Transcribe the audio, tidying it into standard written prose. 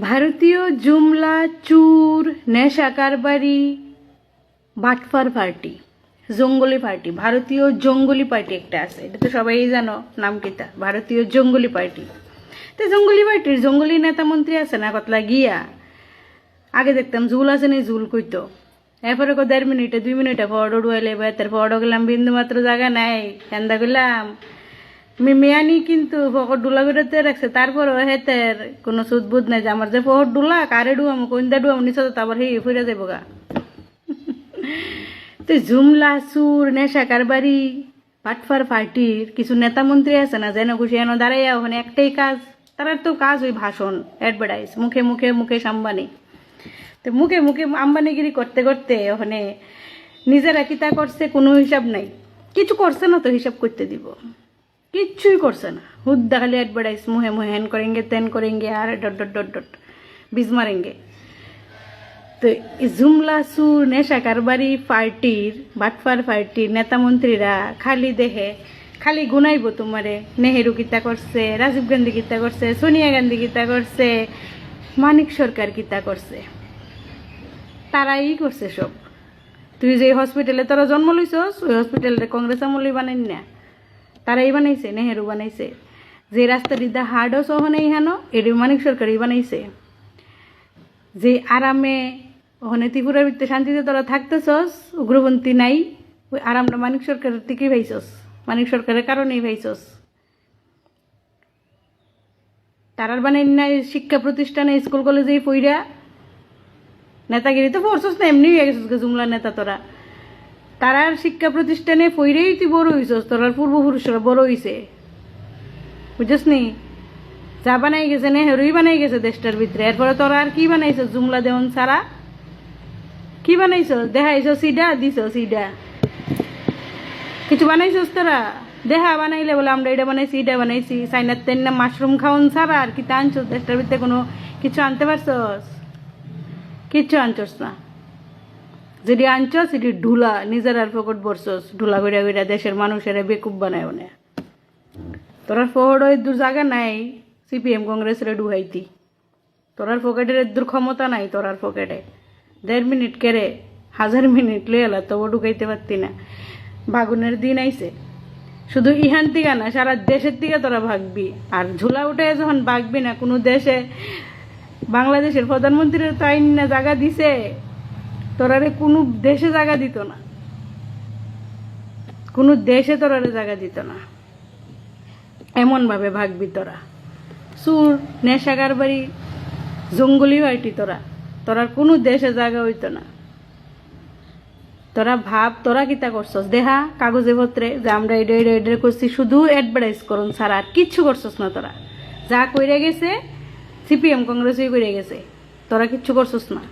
ভারতীয় জুমলা চুর নেশা কারবারি বাটফার পার্টি জঙ্গলি পার্টি ভারতীয় জঙ্গলি পার্টি একটা আছে, এটা তো সবাই জানো নাম কিতা ভারতীয় জঙ্গলি পার্টি। তো জঙ্গলি পার্টির জঙ্গলি নেতা মন্ত্রী আছে না কতলা গিয়া আগে দেখতাম ঝুল আছে না ঝুল কইতো, এরপরে 1.5 মিনিটে 2 মিনিটে ফটো ডুয়াইলে বেতের ফটো গেলাম বিন্দু মাত্র জায়গা নাই কেন্দা গেলাম মেয়ানি কিন্তু ফকর ডুলা বেরোতে রাখছে, তারপরও হেতের কোনো সুদবুদ নাই যে আমার যে ফকর ডুলা কারে ডুয়াম কোনটা ডুয়াম নিচে তো তারপর হে ফিরে যাবো গা। তো জুমলা সুর নেশা কারবারি পাটফার পার্টির কিছু নেতা মন্ত্রী আছে না যেন খুশি এনে দাঁড়াইয়া ওখানে একটাই কাজ, তার তো কাজ ওই ভাষণ অ্যাডভার্টাইজ মুখে মুখে মুকেশ আম্বানি। তো মুখে মুখে আম্বানিগিরি করতে করতে ওখানে নিজেরা কিতা করছে কোনো হিসাব নাই, কিছু করছে না তো হিসাব করতে দিব, কিচ্ছুই করছে না, হুদ্দা খালি অ্যাডভার্টাইজ মুহে মুহে হ্যান করেंगे তেন করেंगे আর ডট ডট ডট ডট বিজ মারেंगे। তো জুমলা সুর নেশা কারবারি পার্টির বাটফার পার্টির নেতা মন্ত্রীরা খালি দেহে খালি গুনাইব তোমারে, নেহেরু কিতা করছে, রাজীব গান্ধী কিতা করছে, সোনিয়া গান্ধী কিতা করছে, মানিক সরকার কিতা করছে, তারাই করছে সব। তুই যে হসপিটালে তোরা জন্ম লইছস ওই হসপিটালে কংগ্রেস আমলই বানাই না, তারাই বানাইছে, নেহেরু বানাইছে। যে রাস্তা দিদা হার্ডও সহ নেই হেন এটি মানিক সরকারই বানাইছে। যে আরামে ওখানে ত্রিপুরার ভিতরে শান্তিতে তোরা থাকতেছস, উগ্রপন্থী নাই, ওই আরামটা মানিক সরকারের থেকেই ভাইছস, মানিক সরকারের কারণেই ভাইছস। তারার বানাই নাই শিক্ষা প্রতিষ্ঠানে স্কুল কলেজেই পইরা নেতাগিরি তো পড়ছস না, এমনি হয়ে গেছিস জুমলা নেতা তোরা। তারার শিক্ষা প্রতিষ্ঠানে পইরেই তুই বড় হইছস, তোরার পূর্বপুরুষরা বড় হইছে, বুঝছস নি? যা বানাই গেছে নেহেরুই বানাই গেছে দেশটার ভিতরে, এরপরে তোরা আর কি বানাইছ? জুমলা দেওয়ান সারা কি বানাইছ? দেখাইছ সিডা দিছ সিডা, কিছু বানাইছস তোরা? দেহা বানাইলে বলে আমরা এটা বানাইছি এটা বানাইছি, চাইনার তেন না মাশরুম খাওয়ান ছাড়া আর কি তা আনছস দেশটার ভিতরে? কোনো কিছু আনতে পারছস? কিচ্ছু আনছস না, যেটি আনছস সেটি ঢুলা, নিজের আর ফকট বসছস, ঢুলা গড়িয়া গড়িয়া দেশের মানুষের বেকুব বানায় না। তোরার ফকট ওই দূর জায়গা নাই সিপিএম কংগ্রেসের ডুহাইতি, তোরার পকেটের দূর ক্ষমতা নাই, তোরার পকেটে 1.5 মিনিট কেড়ে 1000 মিনিট লয়ে এলা তবু ঢুকাইতে পারতি না। বাগুনের দিন আইছে, শুধু ইহান থেকে না সারা দেশের থেকে তোরা ভাগবি, আর ঝুলা উঠে যখন ভাগবি না কোনো দেশে, বাংলাদেশের প্রধানমন্ত্রীর তো আইন না জায়গা দিছে, তোরারে কোনো দেশে জায়গা দিত না, কোনো দেশে তোরারে জায়গা দিত না, এমনভাবে ভাগবি তোরা। সুর নেশা কারবারি জঙ্গলি পার্টি তোরা, তোরার কোনো দেশে জায়গা হইতো না। তোরা ভাব তোরা কিতা করছস, দেহা কাগজে পত্রে যে আমরা এটা এটা এটা করছি, শুধু অ্যাডভার্টাইজ করুন ছাড়া আর কিচ্ছু করছস না। তোরা যা কইরে গেছে সিপিএম কংগ্রেসই কইরে গেছে, তোরা কিচ্ছু করছস না।